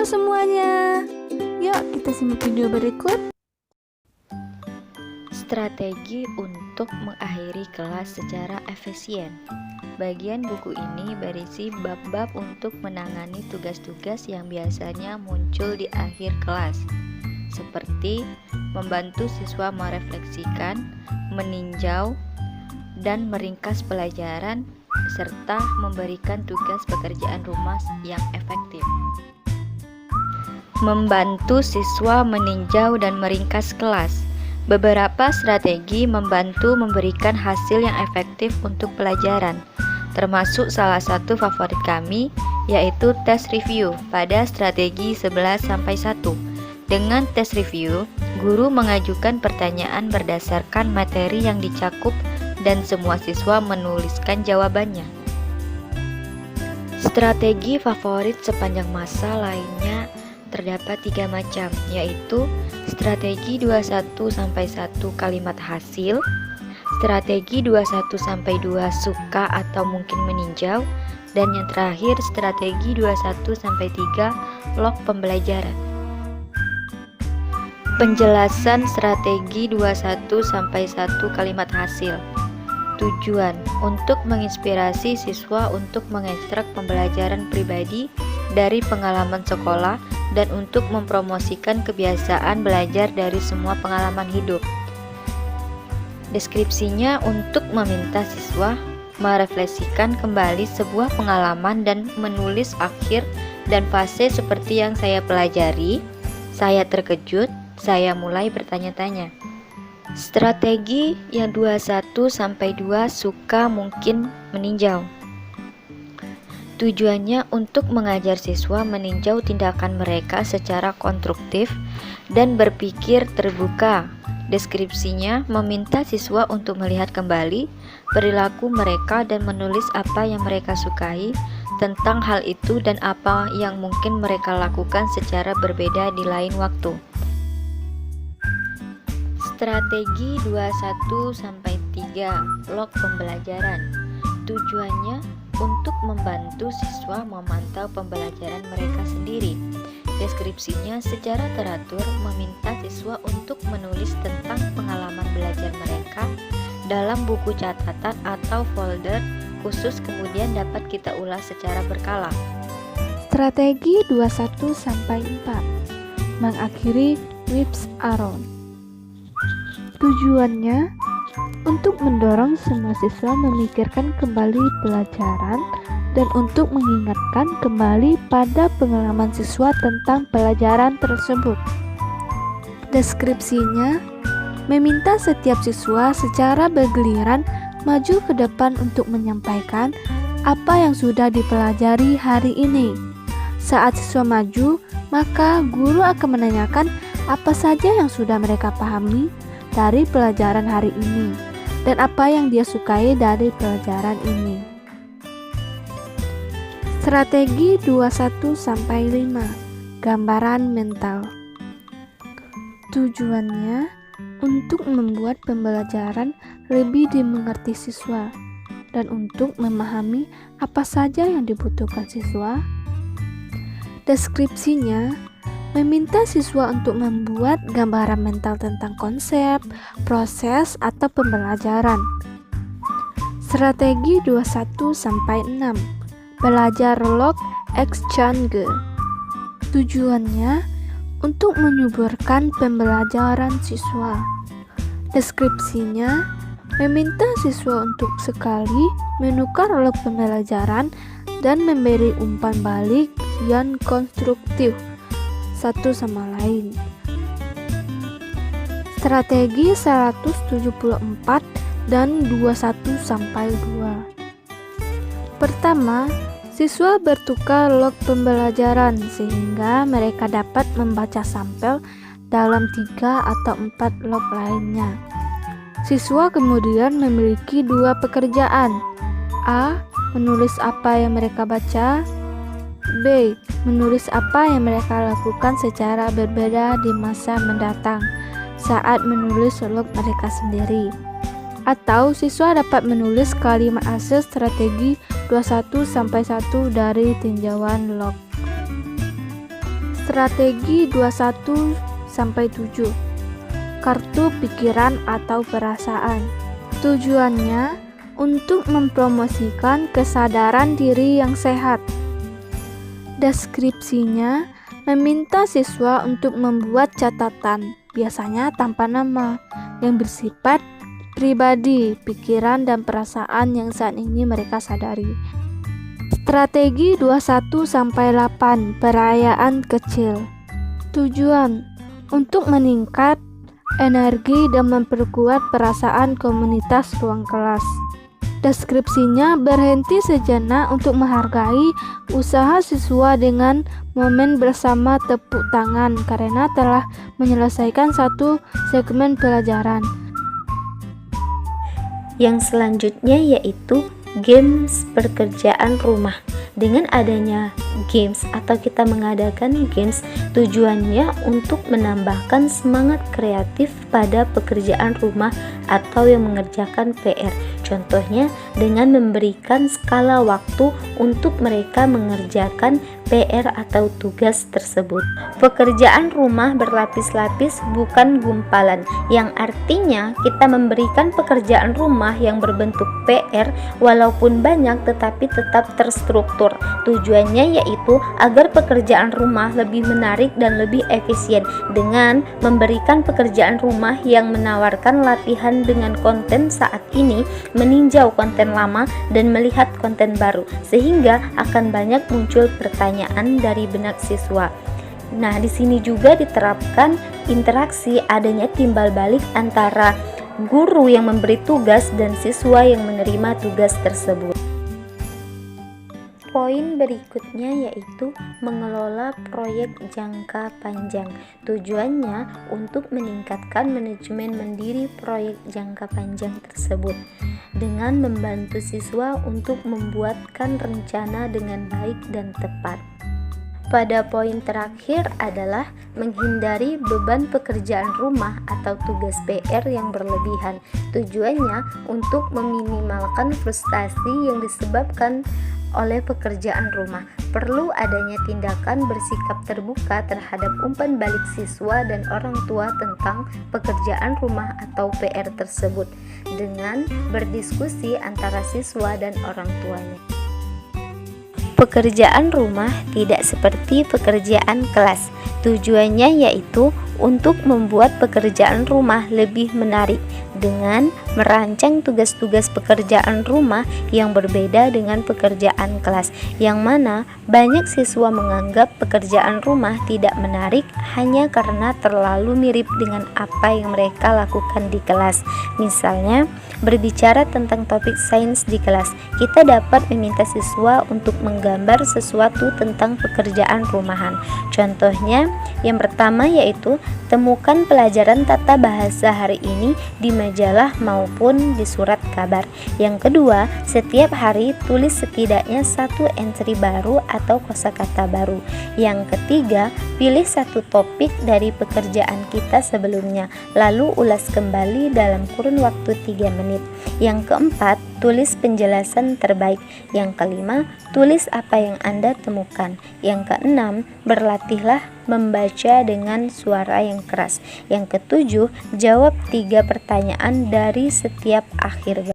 semuanya. Yuk kita simak video berikut. Strategi untuk mengakhiri kelas secara efisien. Bagian buku ini berisi bab-bab untuk menangani tugas-tugas yang biasanya muncul di akhir kelas, seperti membantu siswa merefleksikan, meninjau, dan meringkas pelajaran, serta memberikan tugas pekerjaan rumah yang efektif. Membantu siswa meninjau dan meringkas kelas. Beberapa strategi membantu memberikan hasil yang efektif untuk pelajaran, termasuk salah satu favorit kami, yaitu tes review pada strategi 11-1. Dengan tes review, guru mengajukan pertanyaan berdasarkan materi yang dicakup dan semua siswa menuliskan jawabannya. Strategi favorit sepanjang masa lainnya terdapat 3 macam, yaitu strategi 21-1 kalimat hasil, strategi 21-2 suka atau mungkin meninjau, dan yang terakhir strategi 21-3 log pembelajaran. Penjelasan strategi 21-1 kalimat hasil. Tujuan untuk menginspirasi siswa untuk mengekstrak pembelajaran pribadi dari pengalaman sekolah dan untuk mempromosikan kebiasaan belajar dari semua pengalaman hidup. Deskripsinya untuk meminta siswa merefleksikan kembali sebuah pengalaman dan menulis akhir dan fase seperti yang saya pelajari, saya terkejut, saya mulai bertanya-tanya. Strategi yang 21-2 suka mungkin meninjau. Tujuannya untuk mengajar siswa meninjau tindakan mereka secara konstruktif dan berpikir terbuka. Deskripsinya meminta siswa untuk melihat kembali perilaku mereka dan menulis apa yang mereka sukai tentang hal itu dan apa yang mungkin mereka lakukan secara berbeda di lain waktu. Strategi 21-3 log pembelajaran. Tujuannya untuk membantu siswa memantau pembelajaran mereka sendiri. Deskripsinya secara teratur meminta siswa untuk menulis tentang pengalaman belajar mereka dalam buku catatan atau folder khusus, kemudian dapat kita ulas secara berkala. Strategi 21-4 mengakhiri whips around. Tujuannya untuk mendorong semua siswa memikirkan kembali pelajaran dan untuk mengingatkan kembali pada pengalaman siswa tentang pelajaran tersebut. Deskripsinya meminta setiap siswa secara bergiliran maju ke depan untuk menyampaikan apa yang sudah dipelajari hari ini. Saat siswa maju, maka guru akan menanyakan apa saja yang sudah mereka pahami dari pelajaran hari ini dan apa yang dia sukai dari pelajaran ini. Strategi 21-5 gambaran mental. Tujuannya untuk membuat pembelajaran lebih dimengerti siswa dan untuk memahami apa saja yang dibutuhkan siswa. Deskripsinya meminta siswa untuk membuat gambaran mental tentang konsep, proses, atau pembelajaran. Strategi 21-6 belajar log exchange. Tujuannya untuk menyuburkan pembelajaran siswa. Deskripsinya meminta siswa untuk sekali menukar log pembelajaran dan memberi umpan balik yang konstruktif satu sama lain. Strategi 174 dan 21-2. Pertama, siswa bertukar log pembelajaran sehingga mereka dapat membaca sampel dalam 3 atau 4 log lainnya. Siswa kemudian memiliki 2 pekerjaan. A. Menulis apa yang mereka baca. B. Menulis apa yang mereka lakukan secara berbeda di masa mendatang saat menulis log mereka sendiri. Atau siswa dapat menulis kalimat hasil strategi 21-1 dari tinjauan log. Strategi 21-7. Kartu pikiran atau perasaan. Tujuannya untuk mempromosikan kesadaran diri yang sehat. Deskripsinya meminta siswa untuk membuat catatan, biasanya tanpa nama, yang bersifat pribadi, pikiran, dan perasaan yang saat ini mereka sadari. Strategi 21-8. Perayaan kecil. Tujuan untuk meningkat energi dan memperkuat perasaan komunitas ruang kelas. Deskripsinya berhenti sejenak untuk menghargai usaha siswa dengan momen bersama tepuk tangan karena telah menyelesaikan satu segmen pelajaran. Yang selanjutnya yaitu games pekerjaan rumah. Dengan adanya games atau kita mengadakan games, tujuannya untuk menambahkan semangat kreatif pada pekerjaan rumah atau yang mengerjakan PR. Contohnya dengan memberikan skala waktu untuk mereka mengerjakan PR atau tugas tersebut. Pekerjaan rumah berlapis-lapis bukan gumpalan, yang artinya kita memberikan pekerjaan rumah yang berbentuk PR walaupun banyak tetapi tetap terstruktur. Tujuannya yaitu agar pekerjaan rumah lebih menarik dan lebih efisien dengan memberikan pekerjaan rumah yang menawarkan latihan dengan konten saat ini, meninjau konten lama dan melihat konten baru, sehingga akan banyak muncul pertanyaan dari benak siswa. Nah, di sini juga diterapkan interaksi, adanya timbal balik antara guru yang memberi tugas dan siswa yang menerima tugas tersebut. Poin berikutnya yaitu mengelola proyek jangka panjang. Tujuannya untuk meningkatkan manajemen mandiri proyek jangka panjang tersebut dengan membantu siswa untuk membuatkan rencana dengan baik dan tepat. Pada poin terakhir adalah menghindari beban pekerjaan rumah atau tugas PR yang berlebihan. Tujuannya untuk meminimalkan frustasi yang disebabkan oleh pekerjaan rumah. Perlu adanya tindakan bersikap terbuka terhadap umpan balik siswa dan orang tua tentang pekerjaan rumah atau PR tersebut dengan berdiskusi antara siswa dan orang tuanya. Pekerjaan rumah tidak seperti pekerjaan kelas. Tujuannya yaitu untuk membuat pekerjaan rumah lebih menarik dengan merancang tugas-tugas pekerjaan rumah yang berbeda dengan pekerjaan kelas, yang mana banyak siswa menganggap pekerjaan rumah tidak menarik hanya karena terlalu mirip dengan apa yang mereka lakukan di kelas. Misalnya, berbicara tentang topik sains di kelas, kita dapat meminta siswa untuk menggambar sesuatu tentang pekerjaan rumahan. Contohnya, yang pertama yaitu temukan pelajaran tata bahasa hari ini di majalah maupun di surat kabar. Yang kedua, setiap hari tulis setidaknya satu entry baru atau kosakata baru. Yang ketiga, pilih satu topik dari pekerjaan kita sebelumnya, lalu ulas kembali dalam kurun waktu 3 menit. Yang keempat, tulis penjelasan terbaik. Yang kelima, tulis apa yang Anda temukan. Yang keenam, berlatihlah membaca dengan suara yang keras. Yang ketujuh, jawab 3 pertanyaan dari setiap akhir.